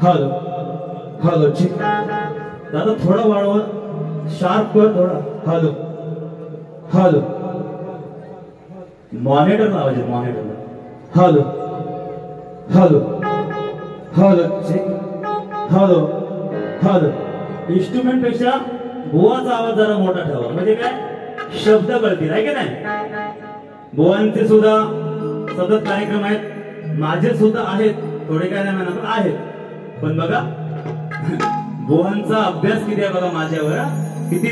Hello hello ठीक दादा थोडा वाढव शार्प कर थोडा हॅलो हॅलो मॉनिटर लावायचे मॉनिटर हॅलो हॅलो हॅलो ठीक हॅलो हॅलो इन्स्ट्रुमेंट पेक्षा बुवाचा आवाज जरा मोठा ठेवा म्हणजे काय शब्द कळतील आहे की नाही बुवांचे सुद्धा सतत कार्यक्रम आहेत माझे सुद्धा आहेत थोडे काय नाही म्हणा पण आहेत पण बघा बुवांचा अभ्यास किती आहे बघा माझ्यावर किती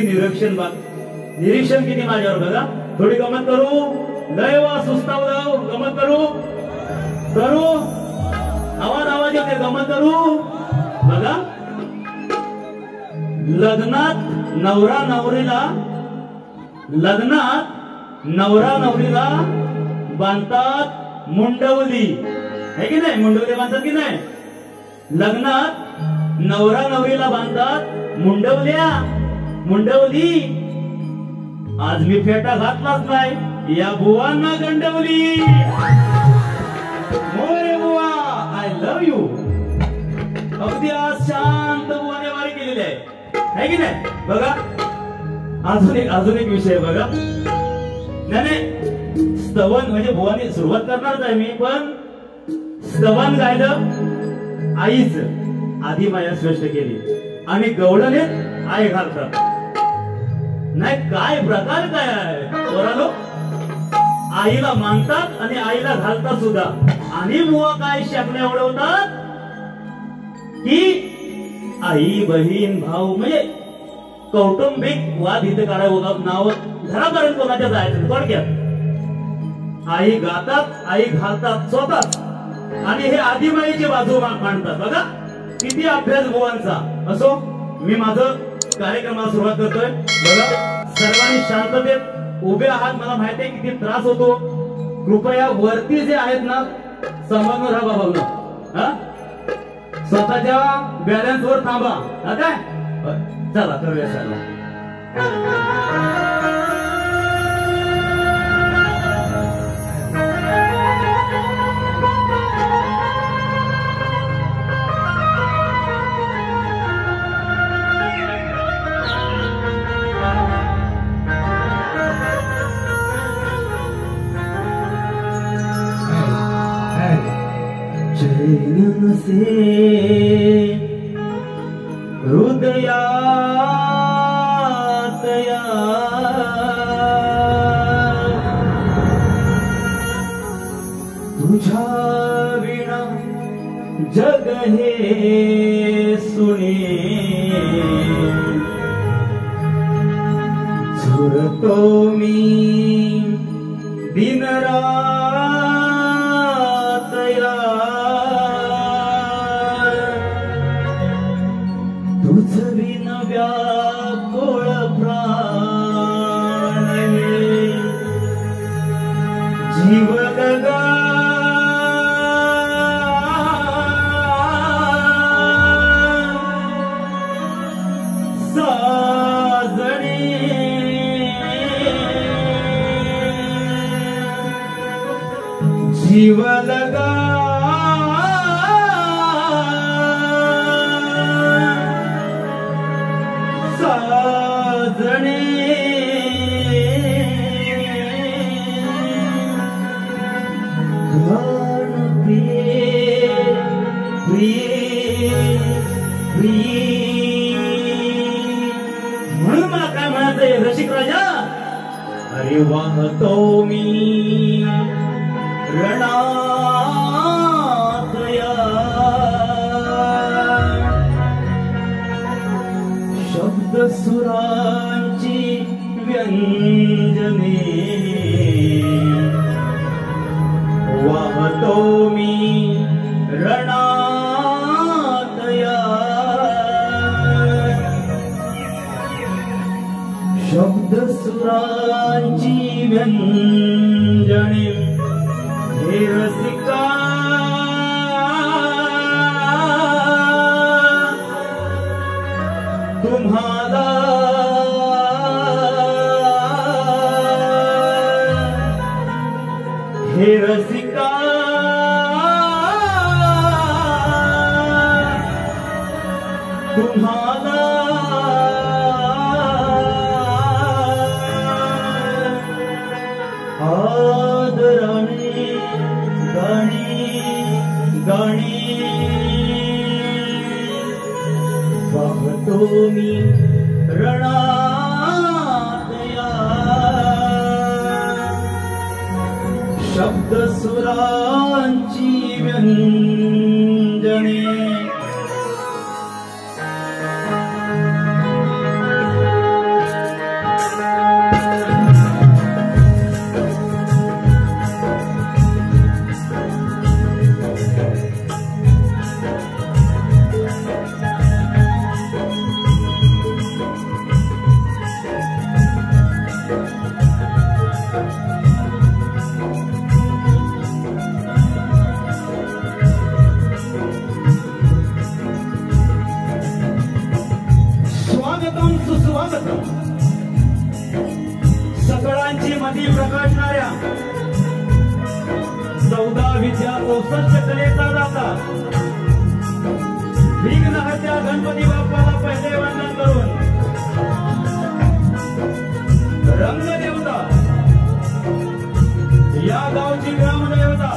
निरीक्षण किती माझ्यावर बघा थोडी गमत करू लय वा सुस्ताव गमत करू करू आवाज येते गमत करू बघा लग्नात नवरा नवरीला बांधतात मुंडवली है की नाही मुंडवली बांधतात की नाही लग्नात नवरा नवरीला बांधतात मुंडवली आज मी फेटा घातलाच नाही या बुवांना गंडवली मोरे बुवा आय लव्ह यू अगदी आज शांत बुवाने वारी केलेली आहे की नाही बघा अजून एक विषय बघा नाही स्तवन म्हणजे बुवाने सुरुवात करणारच आहे मी पण स्तवन गायलं आईच आधी माया श्रेष्ठ केली आणि गवळणे आई घालतात नाही काय प्रकार काय आहे पोरांनो आईला मानतात आणि आईला घालतात सुद्धा आणि बुवा काय शेकण्या उडवतात की आई बहीण भाऊ म्हणजे कौटुंबिक वाद इथे काढायला होतात नाव घरापर्यंत कोणाच्या जायचं थोडक्यात आई गातात आई घालतात स्वतःच आणि हे आदिमाईची बाजू मांडतात बघा किती अभ्यास बुवांचा असो मी माझं कार्यक्रमाला सुरुवात करतोय बघा सर्वांनी शांततेत उभे आहात मला माहिती आहे किती त्रास होतो कृपया वरती जे आहेत ना संबंध राहा बाबा स्वतःच्या बॅलन्स वर थांबा काय चला करूया चला चैन से हृदयात तुझ्या विना जग हे सुने झुरतो मी दिन व्याकुळ प्राण जीव लगा साजणे जीव लगा साजणे घाण प्रिय प्रिय प्रिय म्हणून मला काय म्हणायचंय रसिक राजा अरे वाहतो मी रणात शब्द सुरांची व्यंजने वाहतो मी रणात शब्द सुरांची व्यंजने हे रसिका तुम्हाला हे रसिका तुम्हाला आदराने गाणी गाणी वाहतो मी रणात या शब्द सुरांची व्यंजने सकळांची मधी प्रकाशणाऱ्या 14 विद्या 64 कलेचा दाता विघ्नहर्त्या गणपती बाप्पाला पहिले वंदन करून रंगदेवता या गावची ग्रामदेवता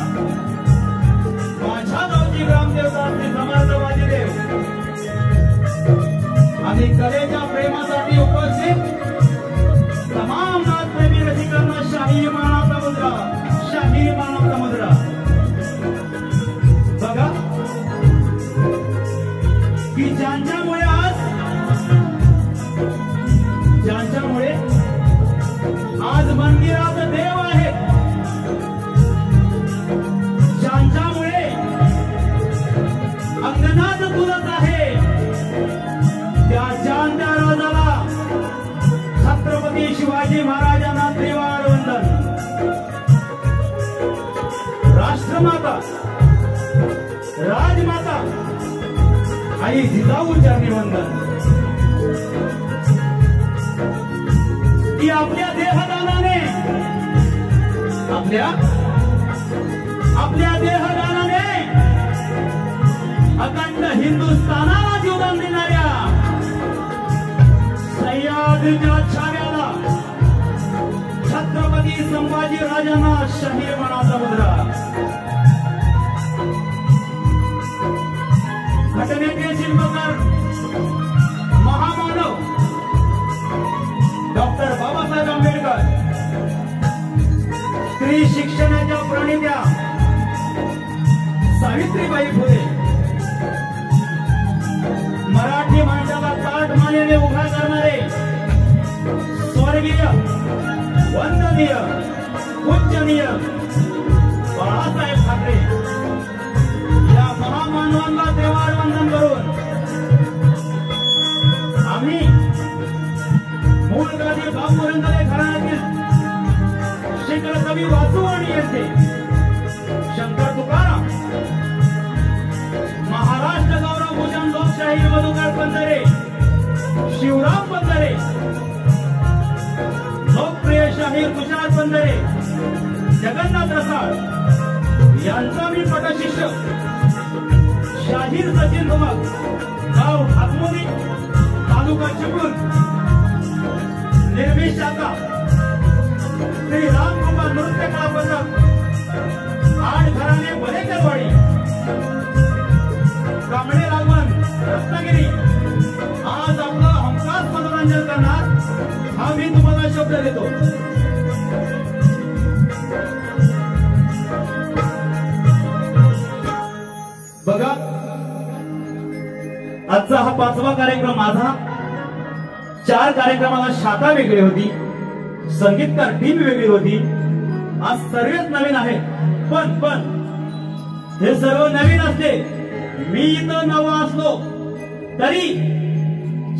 माझ्या गावची ग्रामदेवता श्री समर्थ वाजीदेव आणि कलेच्या प्रेमासाठी उपस्थित तमाम नाथप्रेमी रसिकांना शाही मानाचा मुद्रा बघा की ज्यांच्यामुळे आज मंदिरात देव आहेत, ज्यांच्यामुळे अंगणात तुलत आहे, त्या जाणत्या राजाला छत्रपती शिवाजी महाराजांना त्रिवार वंदन. राष्ट्रमाता राजमाता आई जिजाऊ चरणी वंदन. ती आपल्या देहदानाने आपल्या देहदानाने अखंड हिंदुस्थानाला जीवन देणाऱ्या सह्याद्रीच्या छाव्याला छत्रपती संभाजी राजांना शाहीर मानाचा मुद्रा. घटनेचे शिल्पकार महामानव डॉक्टर बाबासाहेब आंबेडकर, स्त्री शिक्षणाच्या प्रणेत्या सावित्रीबाई फुले, मराठी माणसाला ताट मानेने उभा करणारे स्वर्गीय वंदनीय पूजनीय बाळासाहेब ठाकरे या महामानवांना त्रिवार वंदन करून आम्ही मूळ गादी बापूरंगले घराण्यातील शिखर कवी वासुवाणी यांचे शंकर तुकाराम, महाराष्ट्र गौरव भूषण लोकशाही मधुकर पंधरे, शिवराम पंधरे, लोकप्रिय शाहीर तुषार पंधरे, जगन्नाथ रसाळ यांचा मी पटशिष्य शाहीर सचिन धुमाक, गाव हातमोदी, तालुका चिपळूण, निर्मित शाखा श्री रामकृपा नृत्य कला पथक, आठ घराणे बलेकरवाडी, कांबळे लागवण, रत्नागिरी. आज आपलं हमखास मनोरंजन करणार हा मी तुम्हाला शब्द देतो. बघा, आजचा हा 5वा कार्यक्रम माझा. 4 कार्यक्रमाला शाखा वेगळी होती, संगीतकार टीम वेगळी होती. आज सर्वच नवीन आहे, पण हे सर्व नवीन असते. मी इथं नवा असलो तरी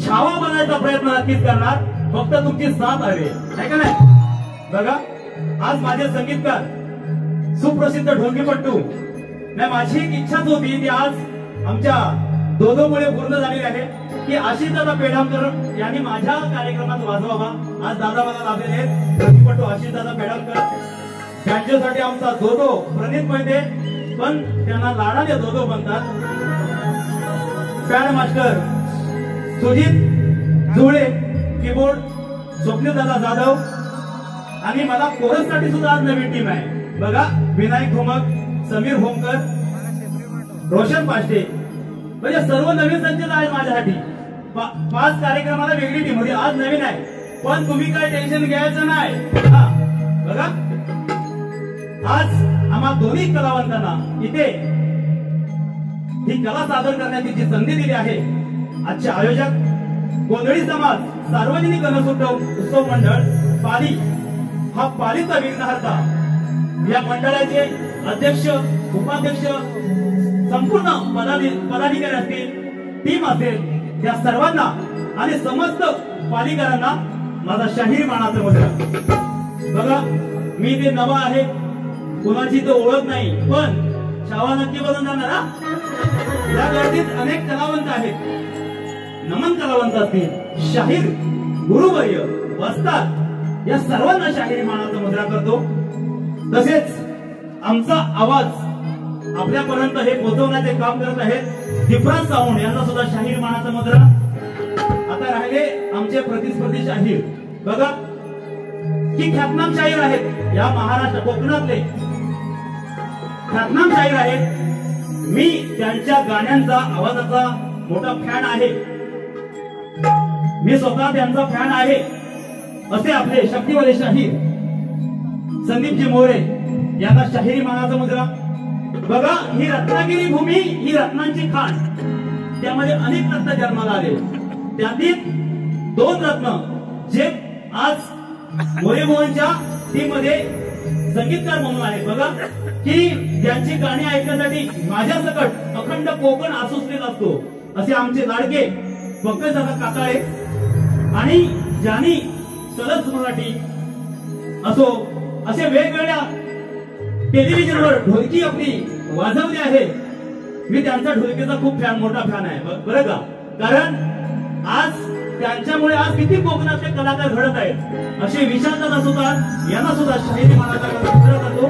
छावा बनायचा प्रयत्न नक्कीच करणार, फक्त तुमची साथ हवी आहे का नाही. बघा, आज माझे संगीतकार सुप्रसिद्ध ढोंगीपट्टू, माझी एक इच्छाच होती ती आज आमच्या दोघांमुळे पूर्ण झालेली आहे की आशिषदादा पेढामकर यांनी माझ्या कार्यक्रमात वाजवावा. आज दादा मला लाभलेले आहेत, ढोंगीपट्टू आशिषदादा पेढामकर. त्यांच्यासाठी आमचा दोदो प्रणित मैदे, पण त्यांना लाडाने दोदो म्हणतात. पॅड मास्टर सुजित जुळे कीबोर्ड, स्वप्नदादा जाधव आणि मला कोरस साठी सुद्धा आज नवीन टीम आहे बघा. विनायक ठोमक, समीर होमकर, रोशन पाष्टे, म्हणजे सर्व नवीन संच आहे माझ्यासाठी. 5 कार्यक्रमाला वेगळी टीम होती, आज नवीन आहे. पण तुम्ही काय टेन्शन घ्यायचं नाही. बघा आज आम्हा दोन्ही कलावंतांना इथे ही कला सादर करण्याची जी संधी दिली आहे. आजचे आयोजक गोंधळी समाज सार्वजनिक गणेशोत्सव मंडळ पाली, हा पालीचा विघ्नहर्ता, या मंडळाचे अध्यक्ष, उपाध्यक्ष, संपूर्ण पदाधिकारी असतील, टीम असेल, या सर्वांना आणि समस्त पालीकरांना माझा शाहीर मानाचा मुद्रा. बघा मी ते नवा आहे, कुणाची तो ओळख नाही, पण शावा नक्की बनून जाणार. या गर्दीत अनेक कलावंत आहेत, नमन कलावंत असतील, शाहीर, गुरुवर्य, वस्ताद, या सर्वांना शाहिरी मानाचा मुद्रा करतो. तसेच आमचा आवाज आपल्यापर्यंत हे पोहोचवण्याचे काम करत आहेत दिपराज सावंत, यांना सुद्धा शाहीर मानाचा मुद्रा. आता राहिले आमचे प्रतिस्पर्धी शाहीर. बघा की ख्यातनाम शाहीर आहेत, या महाराष्ट्र कोकणातले ख्यातनाम शाहीर आहेत. मी त्यांच्या गाण्यांचा, आवाजाचा मोठा फॅन आहे. मी स्वतः त्यांचा फॅन आहे. असे आपले शक्तिवाले शाहीर संदीपजी मोरे, यांना शाहिरी मानाचा मुद्रा. बघा ही रत्नागिरी भूमी, ही रत्नांची खाण, त्यामध्ये अनेक रत्न जन्माला आले. त्यातील 2 रत्न जे आज मोरेमोहनच्या टीम मध्ये संगीतकार म्हणून आहेत. बघा की त्यांची गाणी ऐकण्यासाठी माझ्या सकट अखंड कोकण आसुसलेत असतो. असे आमचे लाडके पंकजदादा काकाळे आणि ज्यांनी सलग मराठी असो, असे वेगवेगळ्या टेलिव्हिजनवर ढोलकी आपली वाजवली आहे. मी त्यांचा ढोलकीचा खूप मोठा फॅन आहे बरं का. कारण आज त्यांच्यामुळे आज किती कोकणातले कलाकार घडत आहेत. असे विशालदादा सुद्धा, यांना सुद्धा शाहिरी मानाचा मुद्रा करतो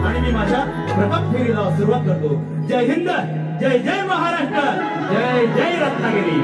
आणि मी माझ्या प्रताप फेरीला सुरुवात करतो. जय हिंद, जय जय महाराष्ट्र, जय जय रत्नागिरी.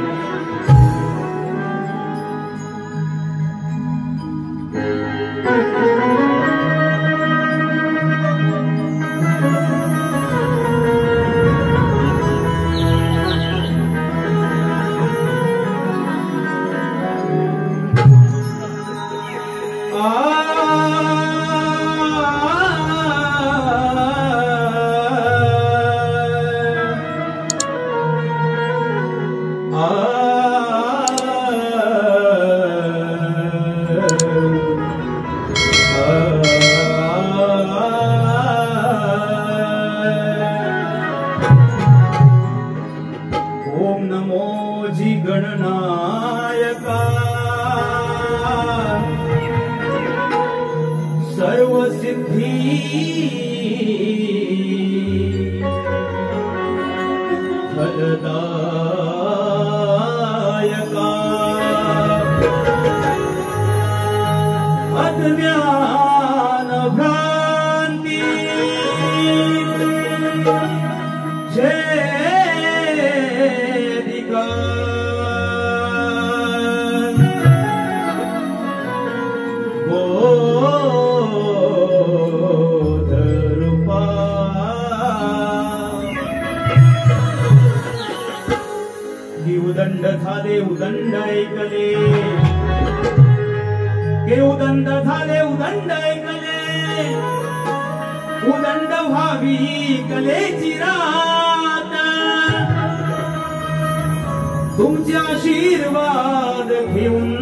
उदंड झाले उदंड ऐकले, के उदंड झाले उदंड ऐकले, उदंड व्हावी कलेची रात, तुमचे आशीर्वाद घेऊन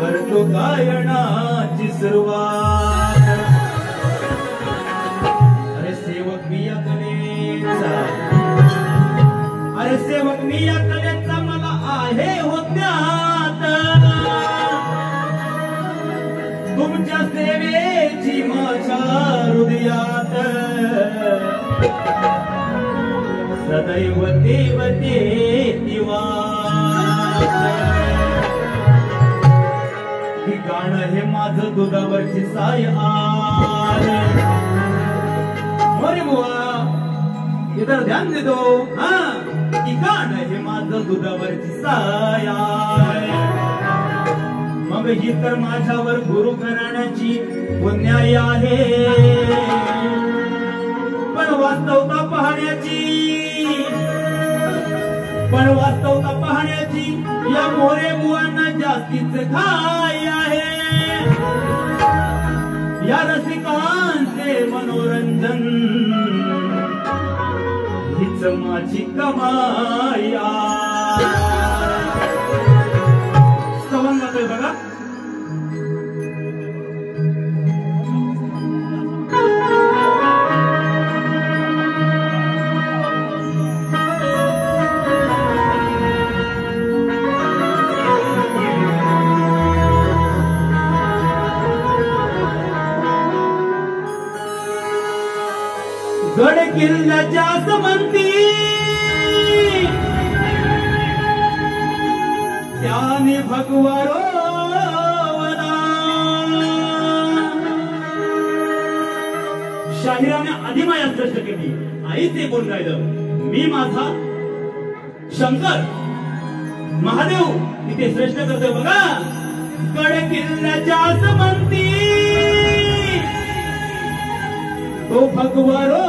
करतो गायनाची सुरुवात. अरे सेवक मी या कलेचा, अरे सेवक मी या कलेचा मला आहे होत्यात, तुमच्या सेवेची माझ्या हृदयात सदैव देवते दिवात. ही गाणं हे माझं दुधावरची साय आल. अरे बुवा इधर ध्यान दे दो. हाँ ठिकाण हे माझं दुधावरची साया. मग ही तर माझ्यावर गुरु घराण्याची पुण्याई आहे, पण वास्तवता पाहण्याची या मोरे बुवांना जास्तीच घाई आहे. या रसिकांचे मनोरंजन हीच माझी कमाई आहे. स्तवन गातोय बघा. गड किल्ल्याच्या समंती त्याने भगवारो शाहिराने अधिमाया स्पष्ट केली. आईचे गुण गायलं. मी माझा शंकर महादेव इथे श्रेष्ठ करतोय बघा. गड किल्ल्याच्या समंती तो भगवारो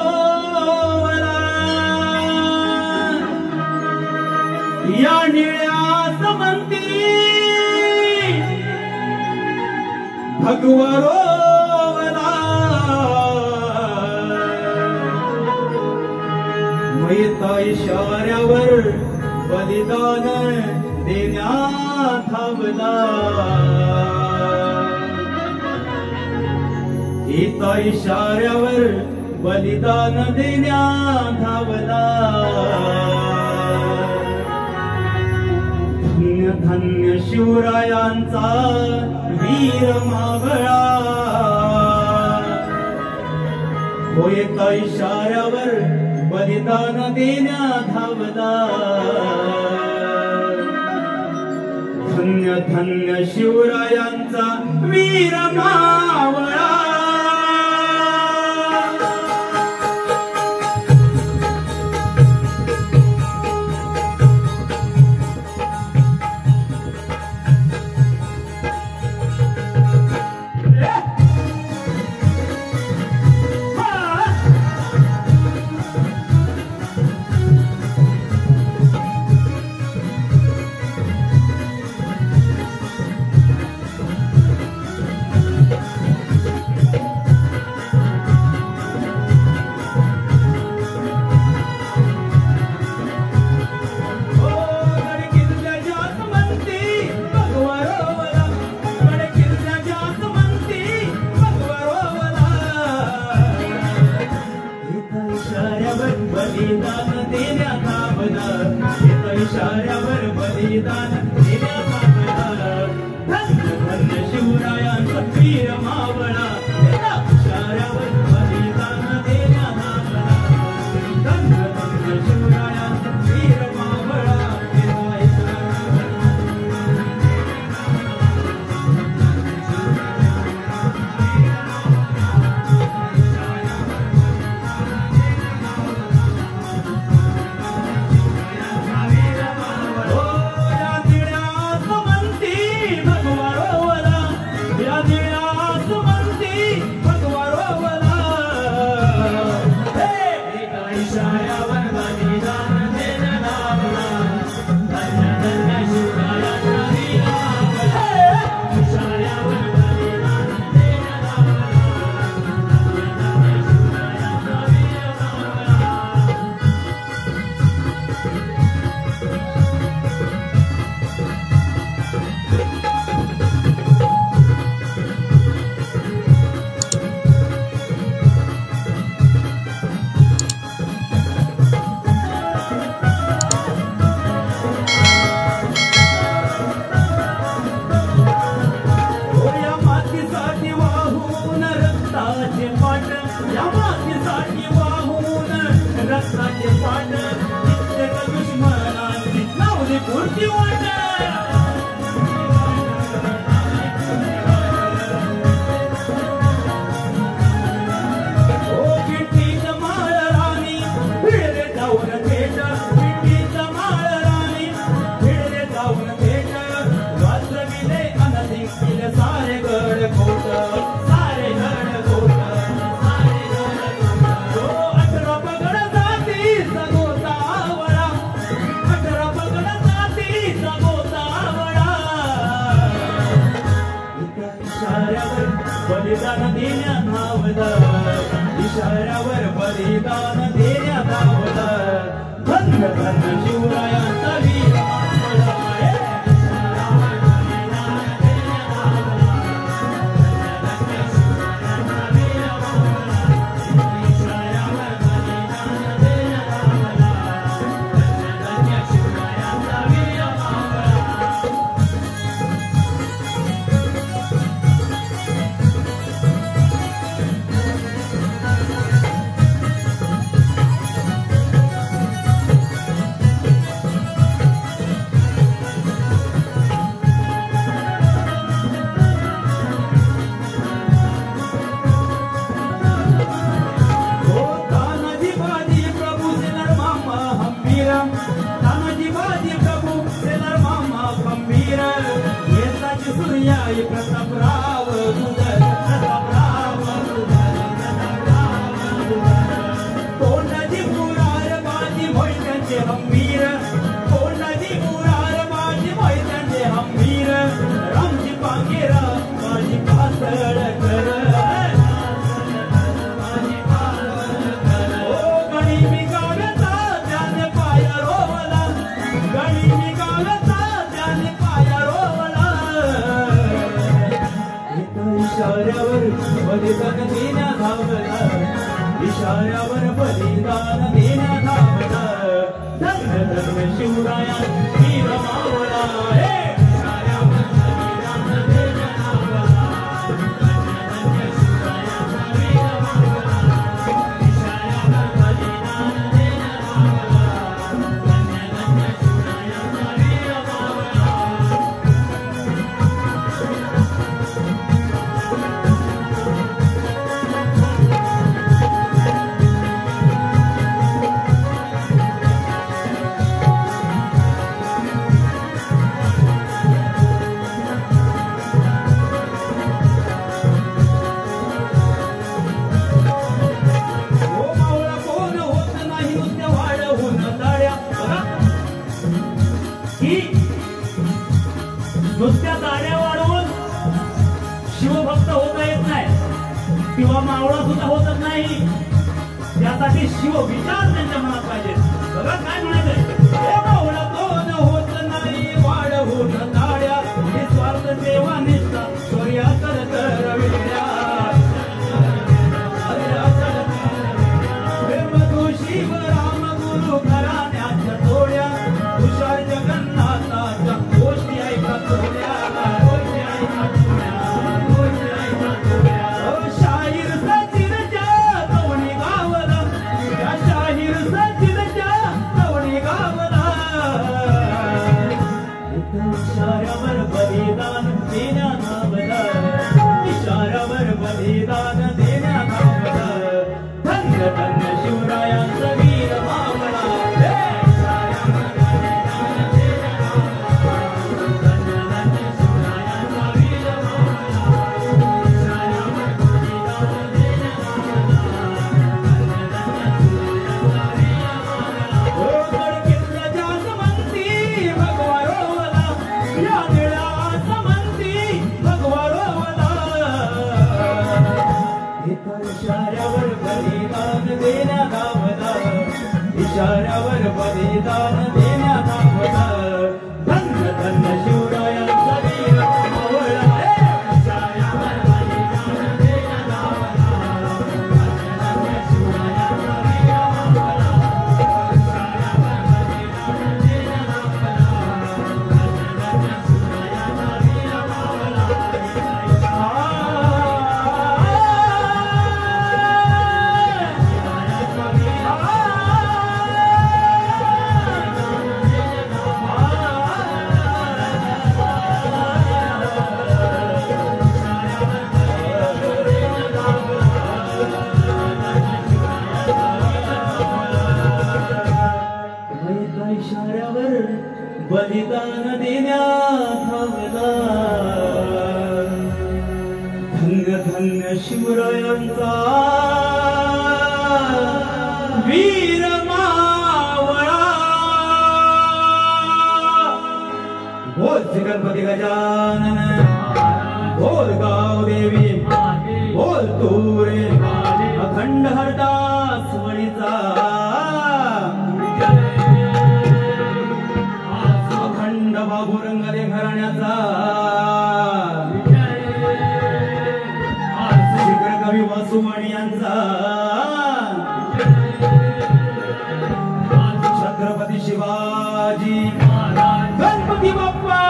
या निळ्या समंती भगवारो मैता इशाऱ्यावर बलिदान देण्यात धावला. एका इशाऱ्यावर बलिदान देण्यात धावला. धन्य धन्य शिवरायांचा वीर मावळा. हो एका इशाऱ्यावर बलिदान देण्यात धावला. धन्य धन्य शिवरायांचा वीर मावळा. बलिदान देण्यात आलं. इशाऱ्यावर बलिदान देण्यात आलं. धन्य धन्य शिवरायांचा वीर मावळा. इशाऱ्यावर बलिदान देण्यात आलं. धन्य धन्य शिवरायांचा वीर मावळा. शिवरायांचा वीर प्रतापराव कोणाची मुरार माझी मोहित्यांचे हंबीर कोणाची मुरार माझी मोहित्यांचे हंबीर रामची पांगेरा माझी पातळ कर गणी मी गावता त्याने पाया रोवला गणी मी गावता त्याने पाया रोवला इशाऱ्यावर बलिदान देण्या धावला इशाऱ्यावर बलिदान देण्या धावला धन्य धन्य शिवराया वीर मावळा इशाऱ्यावर बलिदान देण्या धावला धन्य धन्य शिवरायांचा वीर मावळा इशाऱ्यावर बलिदान देण्या धावला धन्य धन्य शिवरायांचा वीर मावळा नुसत्या दाड्या वाढवून शिवभक्त होता येत नाही किंवा मावळा सुद्धा होतच नाही त्यासाठी शिव विचार त्यांच्या मनात पाहिजे बघा काय म्हणायचंय मावळा कोण होत नाही वाढवून दाड्या निस्वार्थ सेवा निष्ठा शौर्या करविल्या प्रेमधू शिव राम गुरु घराण्याच्या तोड्या हुशार जगन्नाथाच्या गोष्टी ऐकत शाहीर सचिनच्या कवणी गावला त्या शाहीर सचिनच्या कवणी गावला इशाऱ्यावर बलिदान देण्या धावला इशाऱ्यावर बलिदान देण्या धावला धन्य धन्य शिवरायांचा वीर मावळा इशाऱ्यावर बलिदान देण्या धावला इशाऱ्यावर बलिदान देण्या धावला धन्य धन्य शिवरायांचा वीर मावळा इशाऱ्यावर बलिदान देण्या धावला धन्य धन्य शिवरायांचा वीर मावळा इशाऱ्यावर बलिदान देण्या धावला धन्य धन्य शिवरायांचा वीर मावळा इशाऱ्यावर बलिदान देण्या धावला धन्य धन्य शिवरायांचा वीर मावळा बोल श्री गणपती गजानन बोल गाव देवी बोल तुरे अखंड हरदास वळीचा शिवाजी महाराज गणपती बाप्पा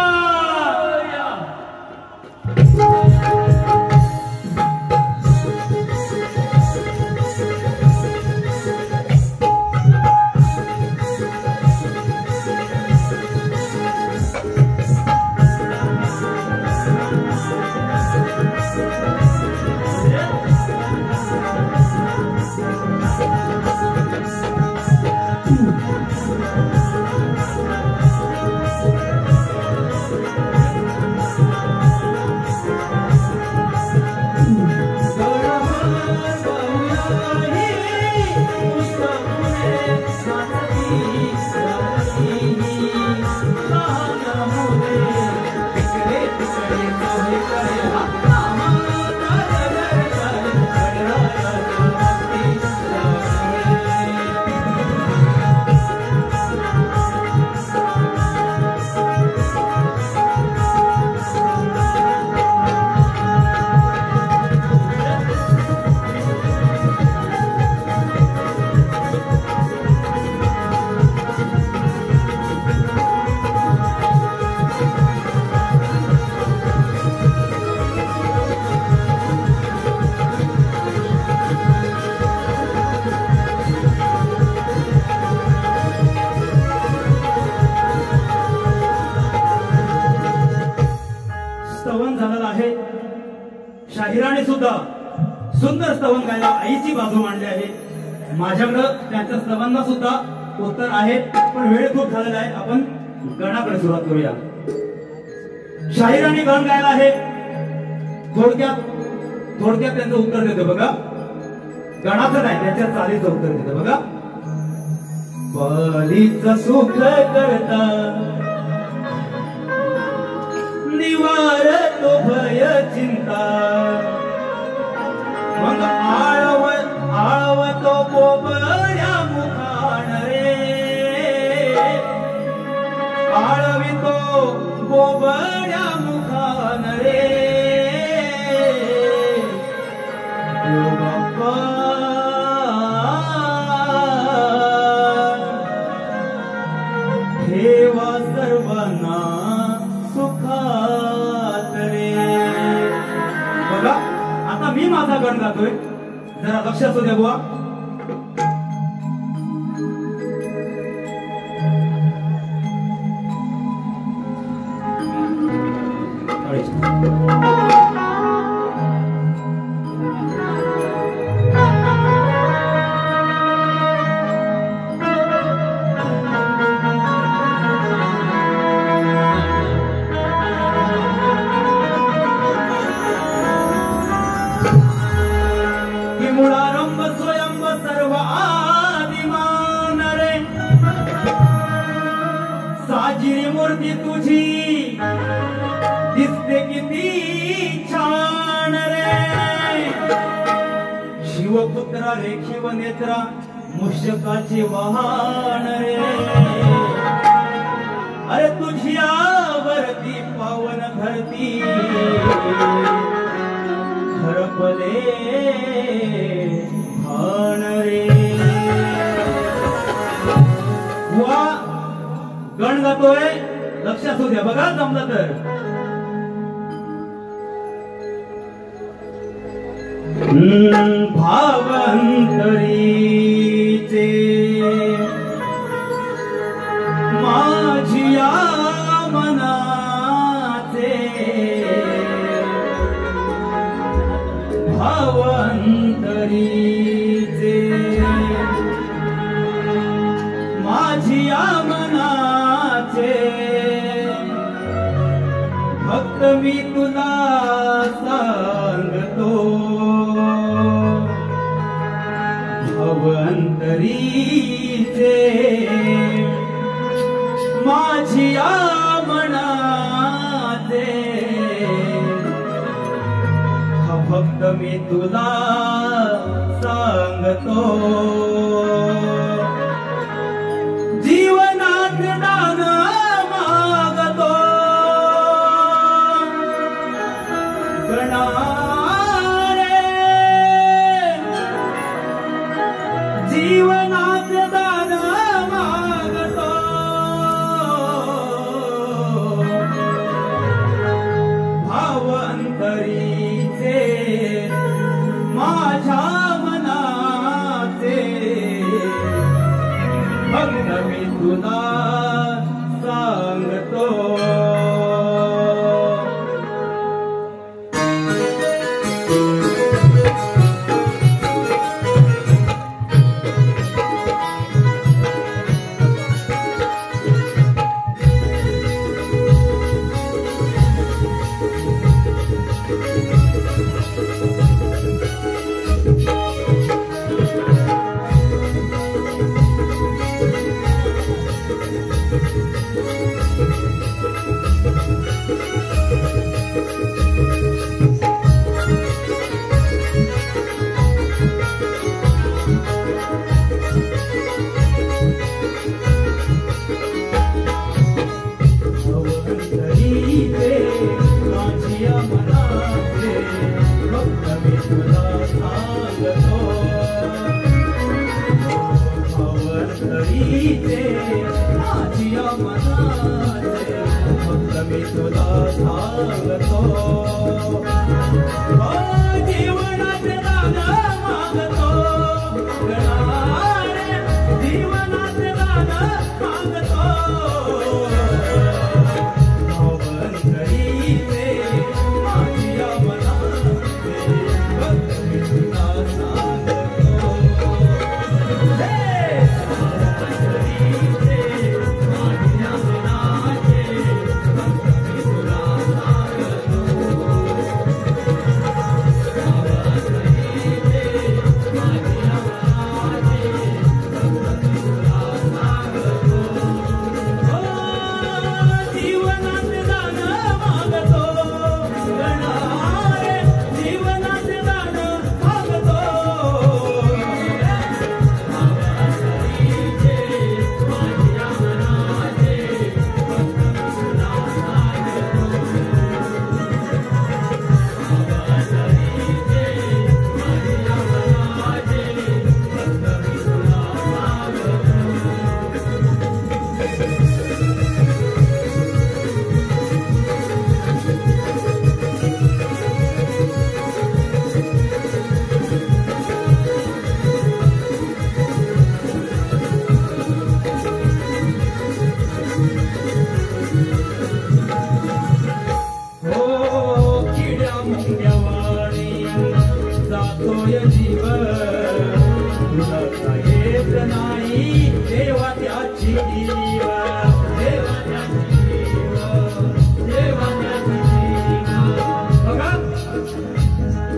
स्तवन झालेलं आहे. शाहिराने सुद्धा सुंदर स्तवन गायला आईची बाजू मांडली आहे. माझ्याकडं त्यांच्या स्तवांना सुद्धा उत्तर आहे, पण वेळ खूप झालेला आहे. आपण गणाकडे सुरुवात करूया. शाहिराने गण गायला आहे. थोडक्यात त्यांचं उत्तर देतो बघा. गणाचं नाही, त्यांच्या चालीचं उत्तर देतो बघा. बलीचं सुख करता निवार तो भय चिंता मग आळवतो बोबड्या मुखान रे आळवितो बोबड्या मुखान रे बाप्पा ठेवा सर्वांना सुखात रे. बघा आता मी माझा गण गातोय, जरा लक्ष असू द्या बुवा. मुळारंभ स्वयंभ सर्व आदिमान रे साजिरी मूर्ती तुझी दिसते किती छान रे. शिवपुत्रा रेखीव नेत्रा मुष्यकाचे वाहन रे. अरे तुझी आवरती पावन धरती हरपले भान रे. वा गण गातोय, लक्ष असू द्या बघा जमलं तर. भावंतरीचे माझिया मनाचे भावंतरीचे माझिया मनाचे भक्त मी तुला सांगतो भवंतरीचे माझिया मनाचे हा भक्त मी तुला सांगतो. जीवनात दान मागतो गणा रे. जीवनात दान मागतो सांगतो. जीवनाचे दान मागतो जीवनाचे दान मागतो भवंतरीचे माझ्या मनाचे भक्त मी तुला सांगतो. भवंतरीचे माझ्या मनाचे भक्त मी तुला सांगतो.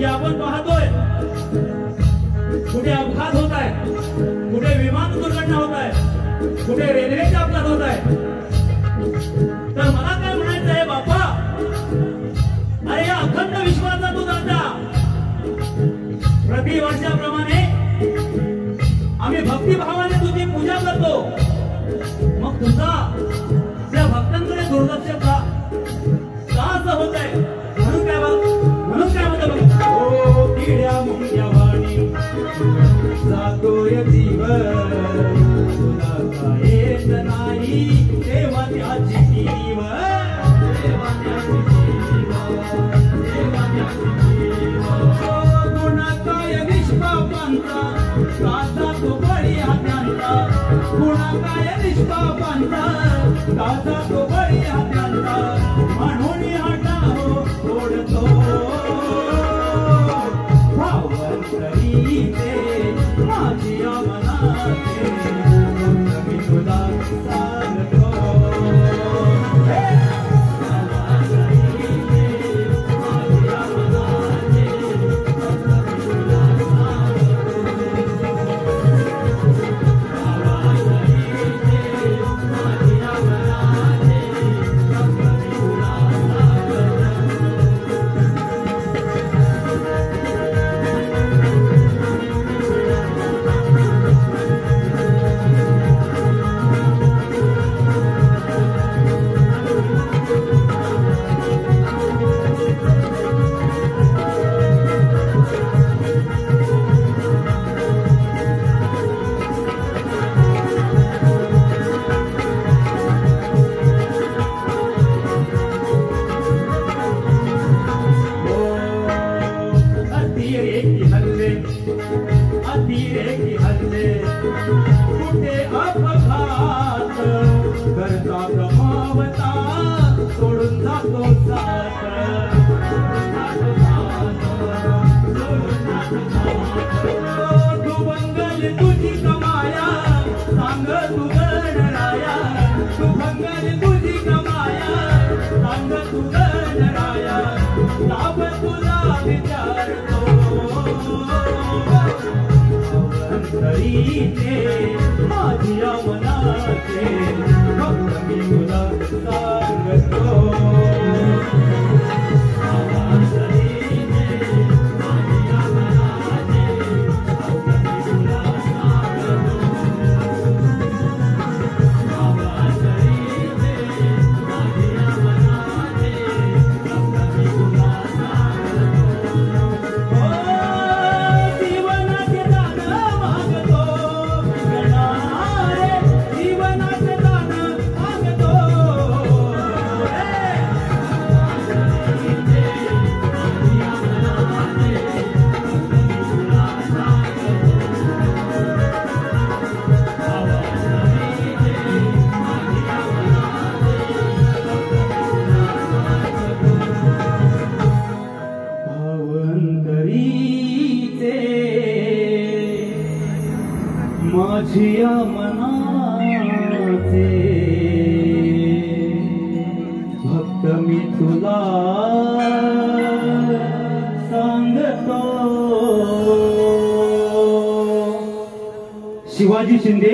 आपण पाहतोय कुठे अपघात होत आहे, कुठे विमान दुर्घटना होत आहे, कुठे रेल्वेचा अपघात होत आहे. तर मला काय म्हणायचं आहे बापा, अरे या अखंड विश्वाचा तू दाता प्रतिवर्षाप्रमाणे आम्ही भक्तिभावाने तुझी पूजा करतो, मग तुझा त्या भक्तांकडे दुर्लक्ष का असं होत आहे? म्हणून काय म्हणतो किड्या मुंग्यावाणी जातोय जीव तुला काय येत नाही तेव्हा त्याची जीव गुणा काय निष्पापांचा काचा तो बळी हात्यांचा, गुणा काय निष्पापांचा काचा तो बळी हात्यांचा, म्हणून हाटा हो ओढतो भवंतरीचे माझ्या मनाचे मी तुला सांगतो. साथ मावता सोडून जातो साथ तू बंगल तुझी कमाया सांग तू गणराया तू बंगल तुझी कमाया सांग तू गणराया लाभ तुला विचारतो अंतरीचे माझ्या मनाचे फक्त मी तुला सांगतो माझ्या मनाचे भक्त मी तुला सांगतो शिवाजी शिंदे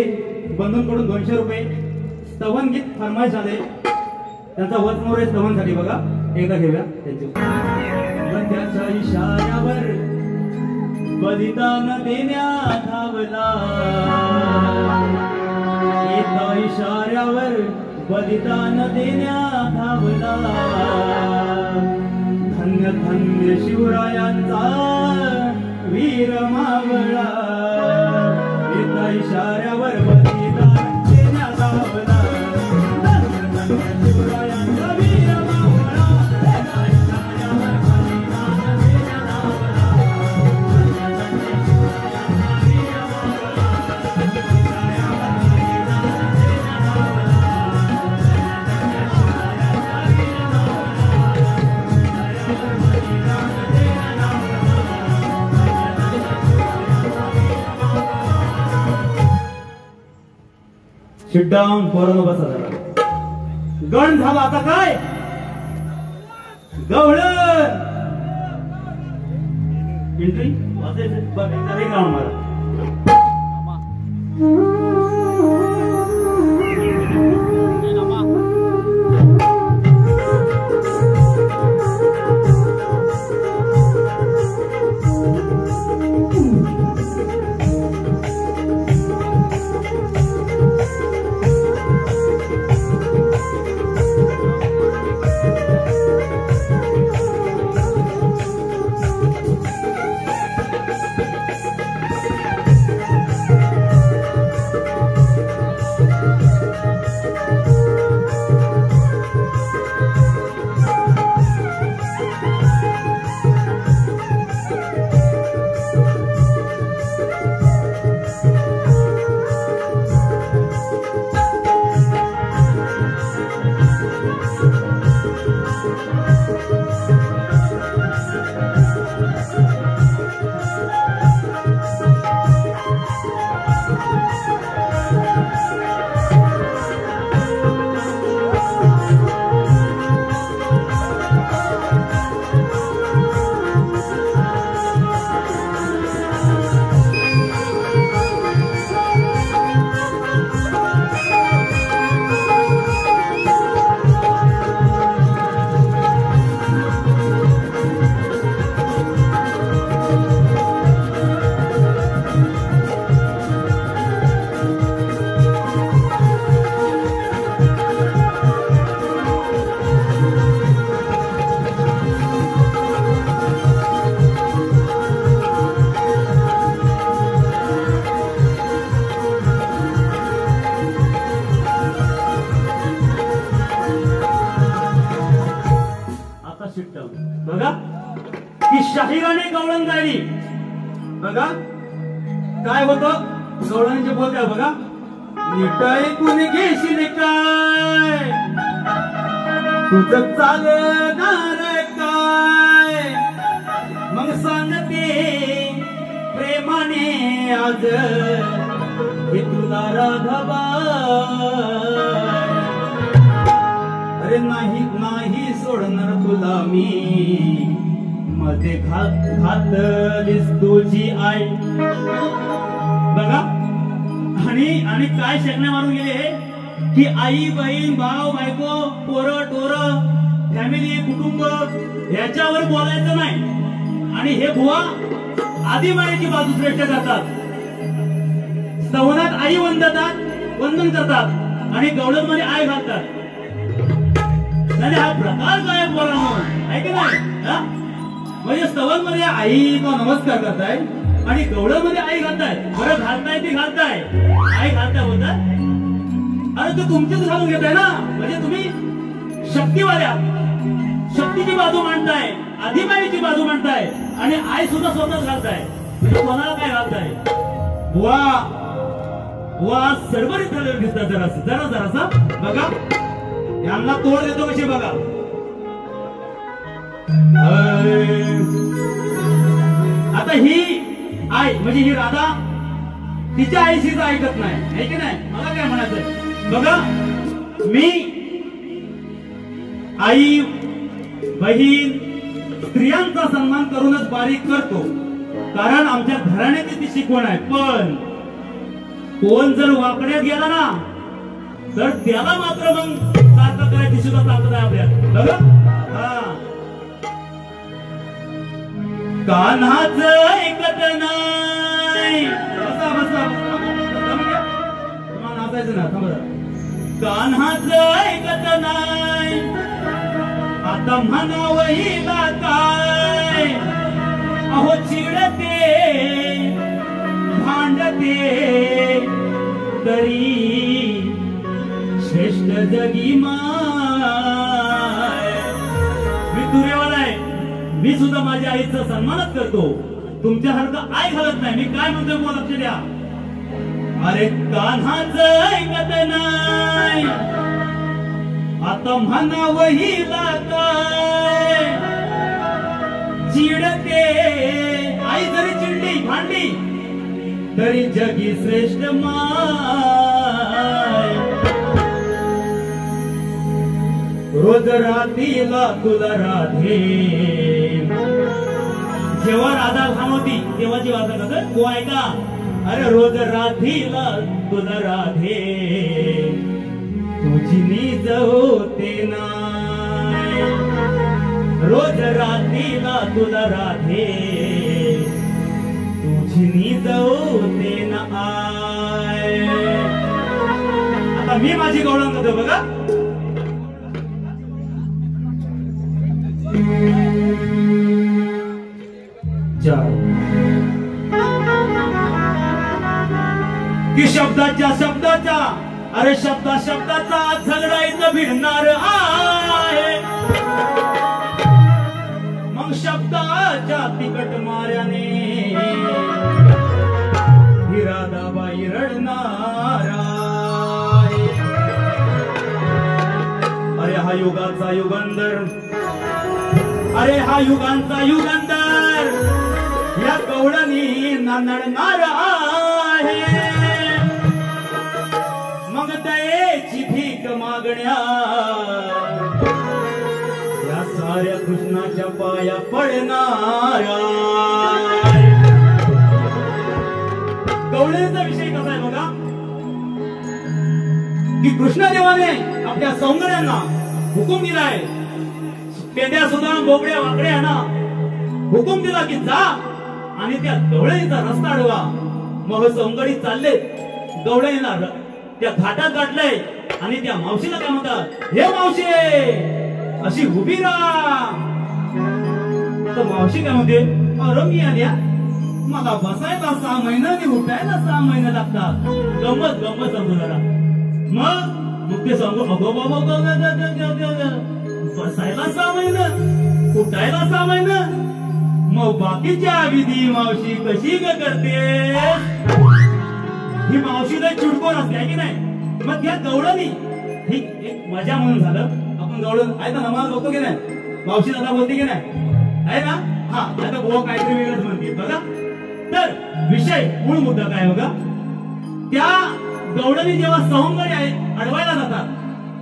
बंधूंकडून 200 रुपये स्तवन गीत फरमाईश झाले त्यांचा वचमोरे स्तवनसाठी बघा एकदा घेऊया त्याच्या इशाऱ्यावर बलिदान देण्यात धावला एका इशाऱ्यावर बलिदान देण्यात धावला धन्य धन्य शिवरायांचा वीर मावळा एका इशाऱ्यावर बलिदान देण्यात धावला धन्य धन्य शिवरायांचा वीर मावळा एका इशाऱ्यावर बलिदान देण्यात धावला Sit down, पोरांनो बसा जरा. गण झाला आता काय गवळ एंट्री वाचायचं बघ एक राऊंड मारा. बघा की शाहिराने गवळण गायली. बघा काय होतं गवळणचे बोल काय बघा. नीट ऐकून घेशील काय तुझं चालणार काय मग सांगते प्रेमाने आज हे तुला राधाबाई अरे नाही नाही सोडणार तुला मी मध्ये घातलीस तुझी आई बघा आणि काय शेकण्या मारून गेले की आई बहीण भाऊ बायको पोरं टोरं फॅमिली कुटुंब ह्याच्यावर बोलायचं नाही आणि हे बुवा आदिमायेची बाजू श्रेष्ठ करतात स्तवनात आई वंदन करतात आणि गवळण मध्ये आई घालतात हा प्रकार काय बोला आहे की नाही म्हणजे स्तवन मध्ये आईचा नमस्कार करताय आणि गवळण मध्ये आई घालताय बरं घालताय ती घालताय आई घालताय बोलतात अरे तो तुमचीच घालून घेताय ना म्हणजे तुम्ही शक्तीवाल्या शक्तीची बाजू मांडताय आदिमाईची बाजू मांडताय आणि आई सुद्धा स्वतःच घालताय म्हणजे कोणाला काय घालताय बुवा सरभरीत झालेलं दिसतात जरासा बघा यांना तोड देतो कशी बघा आता ही आई म्हणजे ही राधा तिच्या आईशीच ऐकत नाही की नाही मला काय म्हणायचंय बघा मी आई बहीण स्त्रियांचा सन्मान करूनच बारीक करतो कारण आमच्या घराण्याची ती शिकवण आहे पण कोण जर वाकड्यात गेला ना तर त्याला मात्र मग सारखं करायची सुद्धा ताकद आहे आपल्या बघा हा कान्हाच ऐकत नाही बसा तुम्हाला नाचायचं ना थांबा कान्हाच ऐकत नाही आता म्हणावही काय अहो चिडते भांडते तरी श्रेष्ठ जगी माय मी तुरेवाला आहे मी सुद्धा माझ्या आईचा सन्मानच करतो तुमच्यासारखं आई घालत नाही मी काय म्हणतोय मला लक्ष द्या अरे कान्हाच ऐकत नाही आता म्हणावही काय चिडते आई जरी चिडली भांडली तरी जगी श्रेष्ठ माय रोज रात्रीला तुला राधे जेव्हा राधा लहान होती तेव्हाची वाचा कसं तो ऐका अरे रोज रात्रीला तुला राधे तुझी नीज होते नाही रोज रात्रीला तुला राधे तुझी नीज होते ना आय आता मी माझी गवळण करतो बघा की शब्दाच्या अरे शब्दाचा झगडायचं भिडणार आहे मग शब्दाच्या तिकट माऱ्याने ही राधाबाई रडणार आहे अरे हा युगाचा युगंधर अरे हा युगांचा युगंधर या गवळणी नांदणार आहे मग दयेची भीक मागण्या या साऱ्या कृष्णाच्या पाया पडणाऱ्या गवळणीचा विषय कसा आहे बघा की कृष्णदेवाने आपल्या सौंदर्यांना हुकूम दिलाय पेद्या सुद्धा बोबड्या वाकड्या ना हुकूम दिला की जा आणि त्या गवळणीचा रस्ता अडवा मग सौंदर्य चालले गवळणीला त्या घाटात गाठलंय आणि त्या मावशीला काय म्हणतात हे मावशी अशी उभी राहा तर मावशी काय म्हणते अरे मी आल्या मला बसायला 6 महिने आणि उठायला 6 महिने लागतात गंमत समजू जरा मग ते सांगू अगो बाबा बसायला 6 महिने उठायला 6 महिने मग बाकीच्या विधी मावशी कशी करते ही मावशीला चिडकोर असते की नाही मग त्या गवळणी ही एक मजा म्हणून झालं आपण आपण गवळण आहे ना नमाज होतो की नाही मावशी दादा बोलते की नाही आहे ना हा आता बुवा काहीतरी वेगळंच म्हणते बघा तर विषय मूळ मुद्दा काय बघा त्या गवळणी जेव्हा सवंगडी अडवायला जातात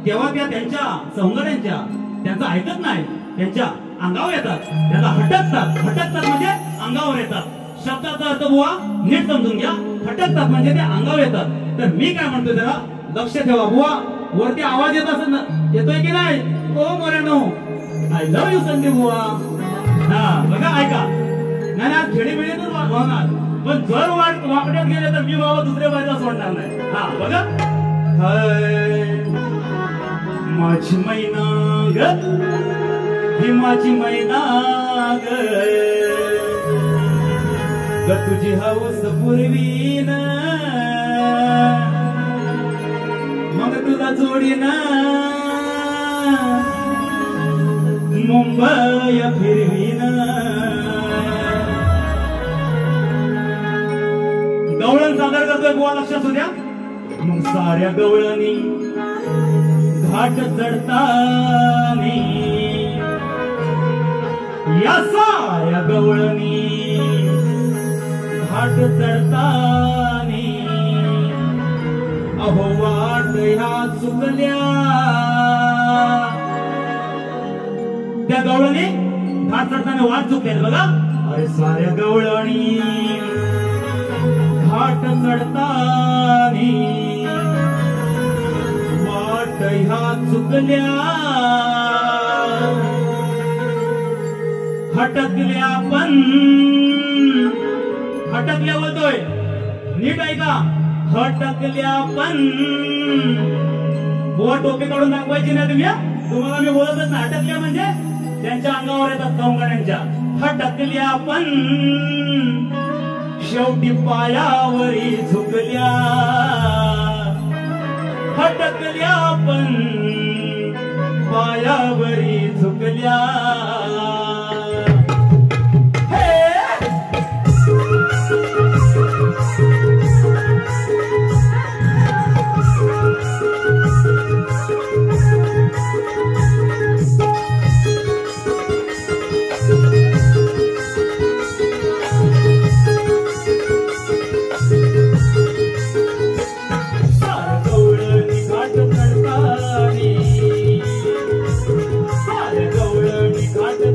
तेव्हा त्या त्यांच्या सवंगड्यांच्या त्यांचं ऐकत नाही त्यांच्या अंगावर येतात त्याला हटकतात म्हणजे अंगावर येतात शब्दाचा अर्थ बुवा नीट समजून घ्या हटकतात म्हणजे ते अंगावर येतात तर मी काय म्हणतोय जरा लक्ष ठेवा बुवा वरती आवाज येत असत येतोय की नाही ओ Moreno I love you Sandeep Buwa हा बघा ऐका नाही खेडी मिळेतच होणार पण जर वाकड्यात गेले तर मी बाबा दुसऱ्या बाजूला सोडणार नाही हा बघा माझी मैना ग ही माझी मैना ग तुझी हौस पुरवीन मग तुला जोडीन मुंबई फिरवीन गवळण सादर करतोय बुवा लक्ष असू द्या मग साऱ्या गवळणी घाट चढतानी या साऱ्या गवळणी घाट चढतानी अहो वाट ह्या चुकल्या त्या गवळणी घाट चढताना वाट चुकल्या बघा अरे साऱ्या गवळणी घाट चढतानी वाट ह्या चुकल्या हटकल्या बोलतोय नीट ऐका हटकल्या पण बुवा टोपी काढून दाखवायची नाही तुम्हाला मी बोलतच ना हटकल्या म्हणजे त्यांच्या अंगावर येतात सवंगड्यांच्या हटकल्या पण शेवटी पायावरी झुकल्या हटकल्या पण पायावरी झुकल्या घाट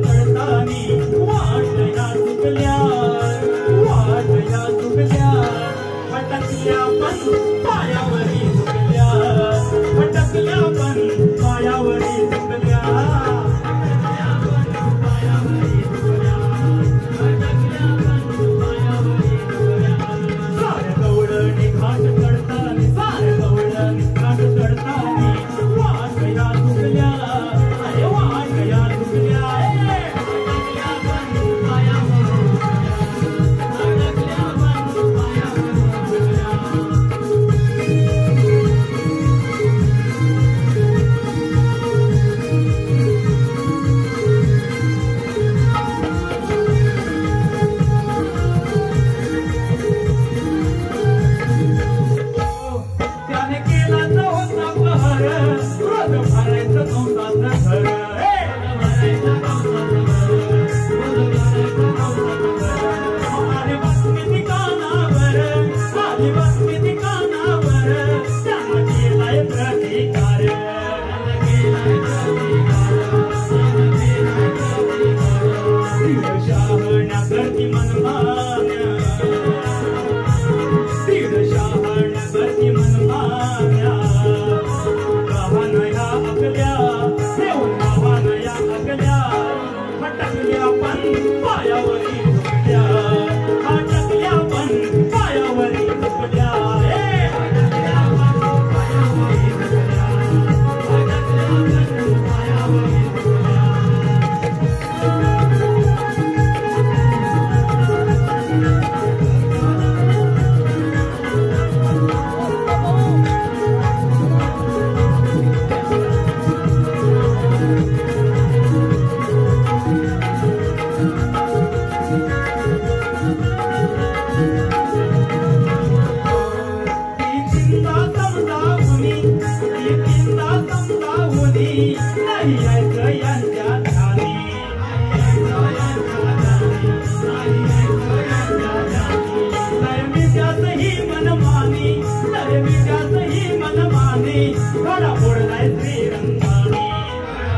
फोडलाय श्रीरंगाने,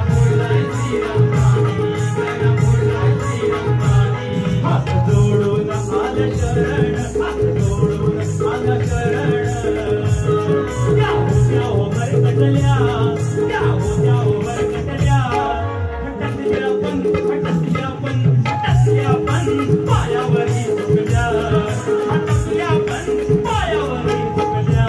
फोडलाय श्रीरंगाने, फोडलाय श्रीरंगाने. हात जोडून आलं शरण, हात जोडून आलं शरण. त्या होत्या वर कटल्या, त्या होत्या वर कटल्या. फटकल्या पण, फटकल्या पण, फटकल्या पण पायावरी झुकल्या. फटकल्या पण पायावरी झुकल्या.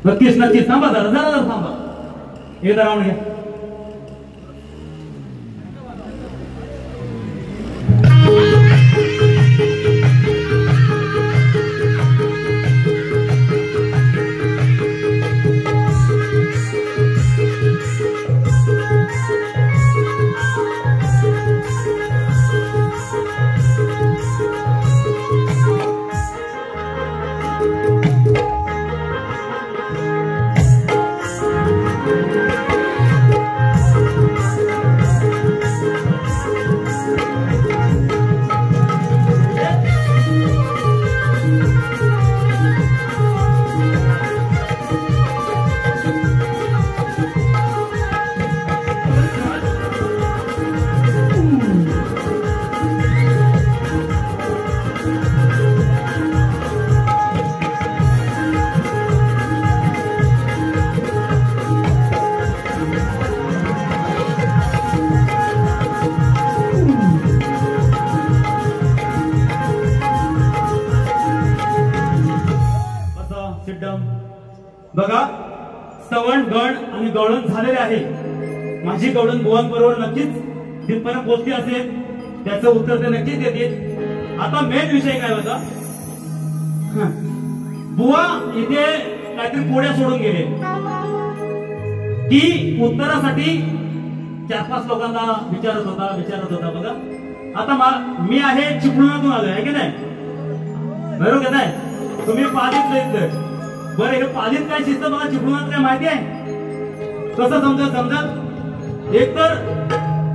नक्कीच नक्कीच थांबा जरा जरा जरा थांबा. एकदा राऊंड घ्या. बघा स्तवन गण आणि गवळण झालेले आहे. माझी गवळण बुवांबरोबर नक्कीच तिथपर्यंत पोहोचली असेल, त्याचं उत्तर ते नक्कीच देतील. आता मेन विषय काय होता, बुवा इथे काहीतरी पोळ्या सोडून गेले की उत्तरासाठी 4-5 लोकांना विचारत होता. बघा आता मी आहे चिपळूणातून आलोय आहे की नाही, बरोबर नाही. तुम्ही पालीत बरं, हे पालीत काय शिस्त मला चिपळूणात काय माहिती आहे कसं समजत. एक तर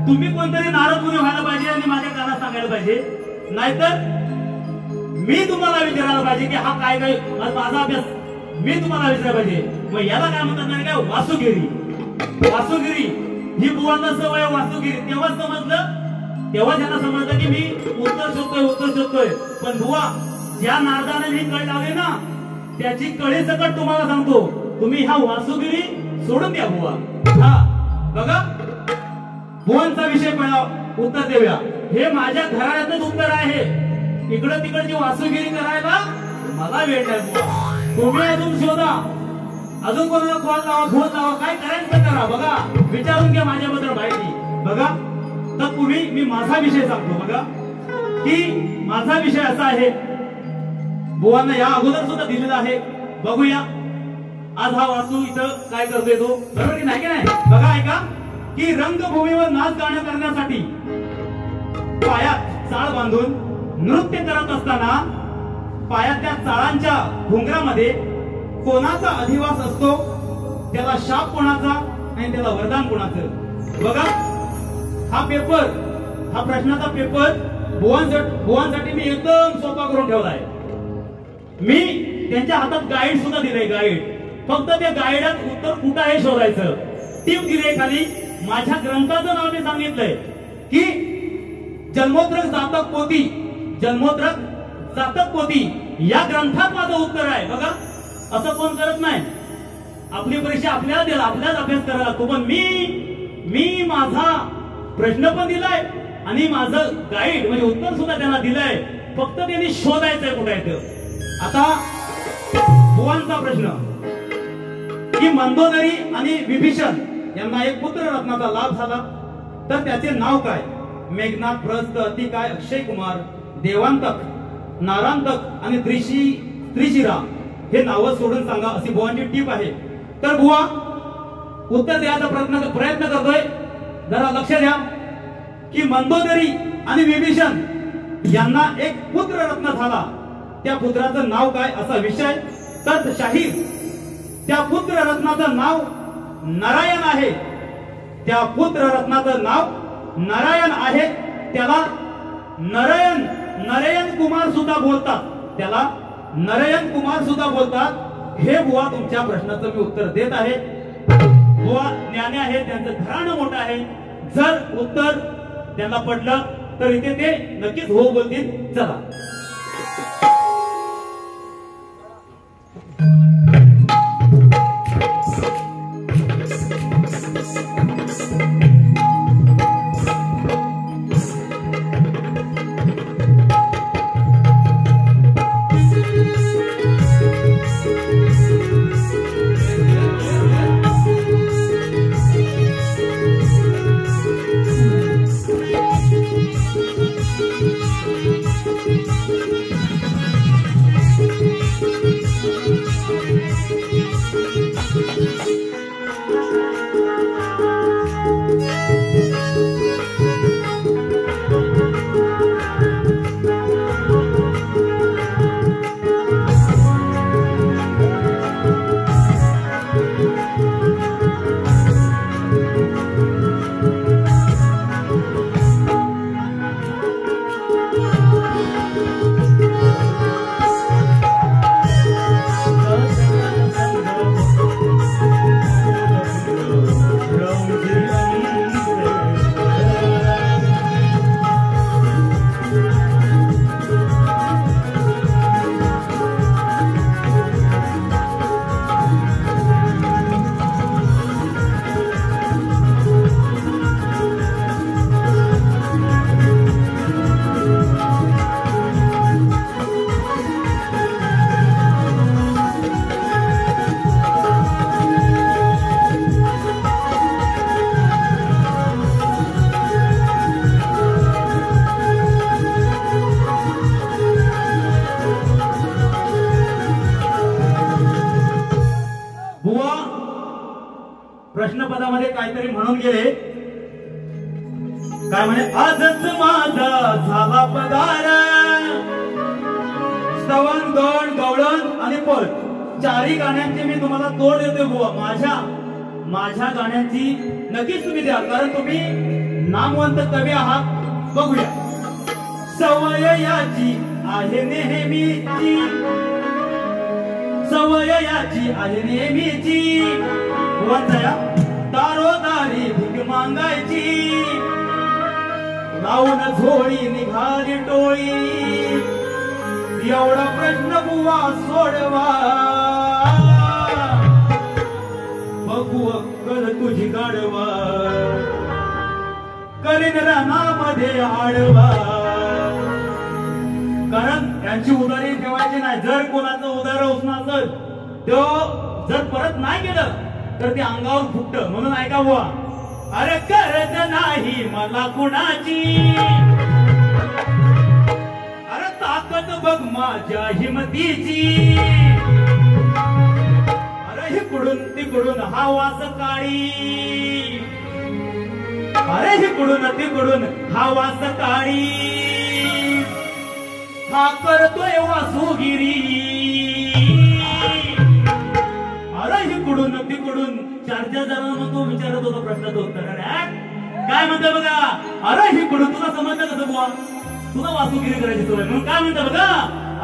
तुम्ही कोणतरी नाराज मुनी व्हायला पाहिजे आणि माझ्या कानात सांगायला पाहिजे, नाहीतर मी तुम्हाला विचारायला पाहिजे की हा काय काय माझा अभ्यास मी तुम्हाला विचारायला पाहिजे. मग याला काय म्हणतात नाही काय, वासुगिरी. वासुगिरी ही बुवांना सवय वासुगिरी. तेव्हाच समजलं, तेव्हाच यांना समजलं की मी उत्तर शोधतोय. पण बुवा ज्या नारदाने ही कळ लावली ना, त्याची कळी सकट तुम्हाला सांगतो, तुम्ही हा वासुगिरी सोडून द्या बुवा. हा बघा बुवांचा विषय उत्तर देऊया. हे माझ्या घराण्यातच उत्तर आहे. इकडं तिकडची वासुगिरी करायला मला वेळ नाही बुवा. तुम्ही अजून शोधा, अजून कोणाला कॉल लावा, फोन लावा, काय करायचं करा. बघा विचारून घ्या माझ्याबद्दल माहिती. बघा तर मी माझा विषय सांगतो. बघा की माझा विषय असा आहे, बुवांना या अगोदर सुद्धा दिलेला आहे. बघूया आज हा वासू इथं काय करतोय तो, बरोबर की नाही. बघा ऐका की रंगभूमीवर नाच गाणं करण्यासाठी पायात चाळ बांधून नृत्य करत असताना पायातल्या चाळांच्या घुंगरामध्ये कोणाचा अधिवास असतो, त्याला शाप कोणाचा आणि त्याला वरदान कोणाचं. बघा हा पेपर, हा प्रश्नाचा पेपर बुवांसाठी मी एकदम सोपा करून ठेवलाय. मी त्यांच्या हातात गाईड सुद्धा दिलंय. गाईड फक्त त्या गाईडात उत्तर कुठं आहे शोधायचं. टीप दिले खाली. माझ्या ग्रंथाचं नाव मी सांगितलंय की जन्मोद्रक जातक पोथी, जन्मोद्रक जातक पोथी या ग्रंथात माझं उत्तर आहे. बघा असं कोण करत नाही. आपली परीक्षा आपल्याला द्यायला, आपल्यालाच अभ्यास करायला लागतो. पण मी माझा प्रश्न पण दिलाय आणि माझं गाईड म्हणजे उत्तर सुद्धा त्यांना दिलंय. फक्त त्यांनी शोधायचंय कुठे आहे. आता बुवांचा प्रश्न की मंदोदरी आणि विभीषण यांना एक पुत्र रत्नाचा लाभ झाला, तर त्याचे नाव काय. मेघनाथ, प्रस्थ, अतिकाय, अक्षय कुमार, देवांतक, नारांतक आणि त्रिशिरा हे नावं सोडून सांगा अशी बुवांची टीप आहे. तर बुवा उत्तर द्यायचा प्रयत्न करतोय. जरा लक्ष द्या की मंदोदरी आणि विभीषण यांना एक पुत्र रत्न झाला. त्या पुत्राचं नाव काय असा विषय. तर शाहीर त्या पुत्र रत्नाचं नाव नारायण आहे. त्या पुत्र रत्नाचं नाव नारायण आहे. त्याला नरयन कुमार सुद्धा बोलतात. त्याला नरयन कुमार सुद्धा बोलतात. हे बुवा तुमच्या प्रश्नाचं मी उत्तर देत आहे. बुवा ज्ञानी आहे, त्यांचं घराणं मोठं आहे. जर उत्तर त्यांना पडलं तर इथे ते नक्कीच हो बोलतील. चला प्रश्नपदामध्ये काहीतरी म्हणून गेले. काय म्हणे. आजच माझा झाला पगार. स्तवन गण गवळण आणि पद चारही गाण्यांची मी तुम्हाला तोड देतोय बुवा. माझ्या गाण्यांची नक्कीच तुम्ही द्या, कारण तुम्ही नामवंत कवी आहात. बघूया. सवय याची आहे नेहमीची, सवय याची आहे नेहमीची. वंजया दारोदारी भीक मागायची. लावून झोळी निघाली टोळी. एवढा प्रश्न बुवा सोडवा. बघू अक्कल तुझी गाडवा. करीन रानामध्ये आडवा. कारण त्यांची उदारी ठेवायची नाही. जर कोणाचं उदार उचनाचं तो जर परत नाही केलं तर ते अंगावर फुटतं. म्हणून ऐका बुवा. अरे गरज नाही मला कुणाची. अरे ताकद बघ माझ्या हिमतीची. अरे हिकडून तिकडून हवा सकाळी. अरे हिकडून तिकडून हवा सकाळी. हा करतोय वासुगिरी. अरे हिकडून तिकडून. चारच्या जणांना तो विचारत होता प्रश्नाचं उत्तर. काय म्हणतो बघा. अरे हिकडून. तुला समजलं कसं बुवा. तुला वासुगिरी करायची सवय म्हणून काय म्हणतो बघा.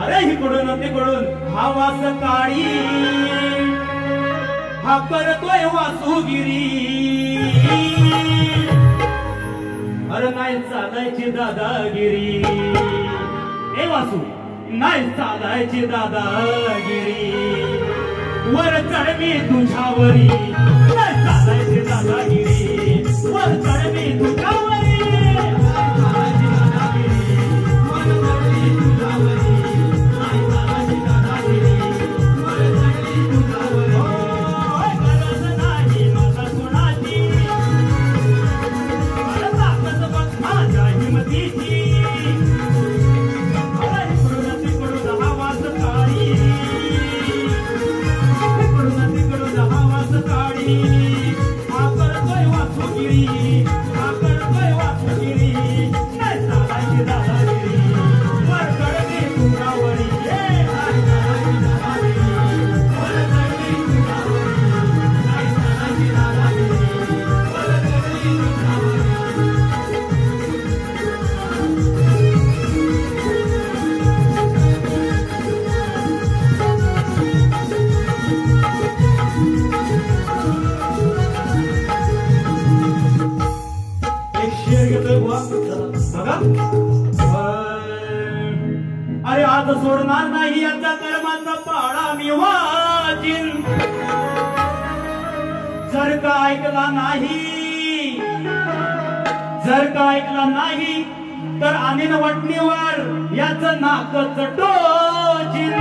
अरे हिकडून तिकडून हवा सकाळी. हा करतोय वासुगिरी. अरे नाही चालायची दादागिरी. ए वासू नाही चालायची दादागिरी. वर चढ मी तुझ्यावरी. नाही चालायची दादागिरी. वर चढ मी तुझ्यावरी. हा करतोय वासुगिरी, हा करतोय वासुगिरी, नाही चालायची दादागिरी, वरकडली तुंगावरी, नाही चालायची दादागिरी, वरकडली तुंगावरी, नाही चालायची दादागिरी, वरकडली तुंगावरी. बघा, अरे आज सोडणार नाही याचा कर्माचा पाळा मी वाचिन, जर का ऐकला नाही, जर का ऐकला नाही तर आणीन वटणीवर याचं नाकच टोचिन.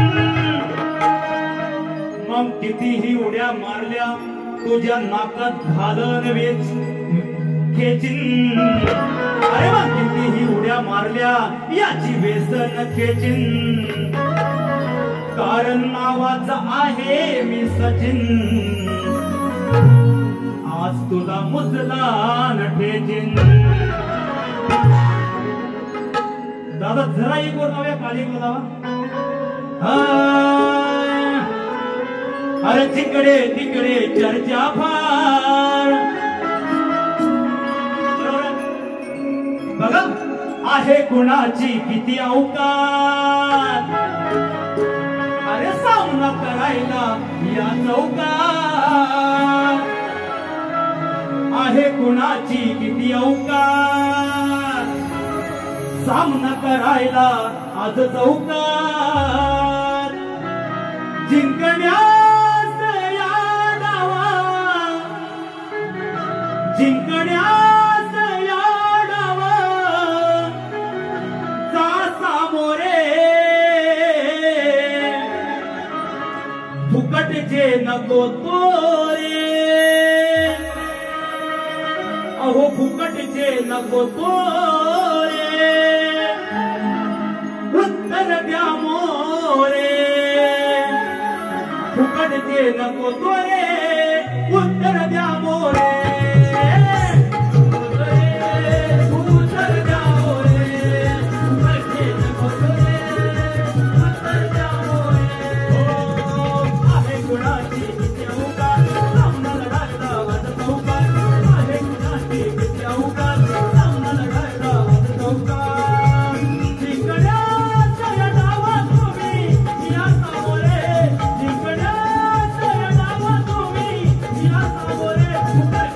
मग कितीही उड्या मारल्या तुझ्या नाकात घालन वेच खेचिन. अरे मग कितीही उड्या मारल्या याची व्यसन खेचिन, कारण नावाचा आहे मी सचिन. आज तुला मुसलान ठेचिन. दादा जरा एक वर नव्या काळी बोलावा. अरे तिकडे तिकडे चर्चा फार, बघा आहे कुणाची किती अवकात, अरे सामना करायला या चौकात. आहे कुणाची किती अवकात, सामना करायला आज चौकात. जिंकण्यास या डावा, जिंकण्यास फुकटचे नको तोरे, अहो फुकटचे नको तोरे, उत्तर द्या मोरे. फुकटचे नको तोरे, उत्तर द्या मोरे. Fuck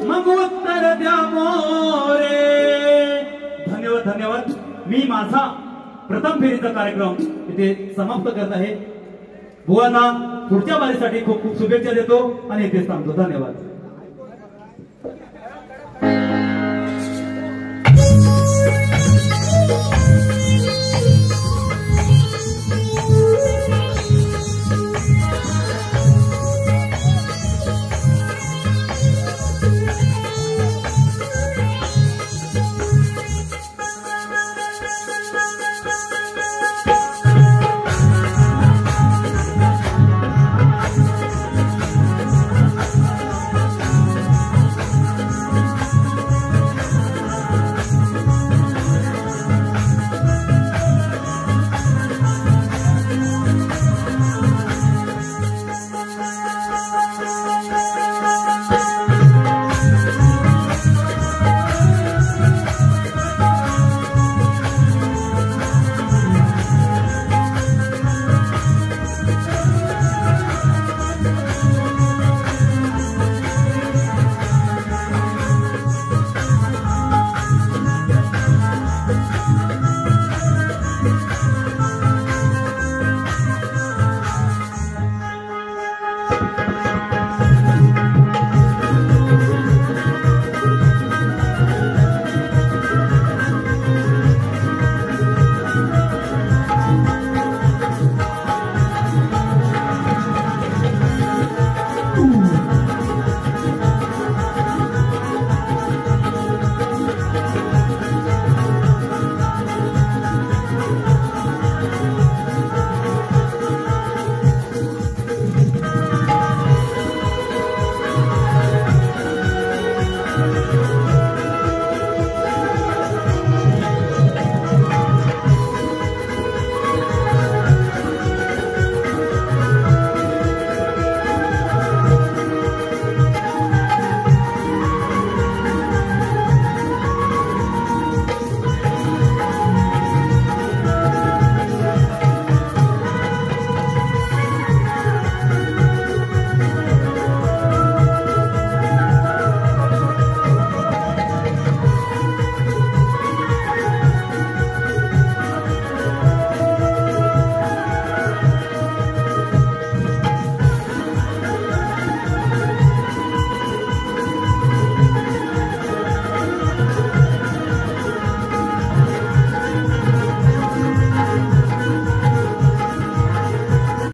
मग उत्तर द्या मोरे. धन्यवाद धन्यवाद. मी माझा प्रथम फेरीचा कार्यक्रम इथे समाप्त करत आहे. बुवांना पुढच्या बारीसाठी खूप खूप शुभेच्छा देतो आणि इथेच थांबतो. धन्यवाद.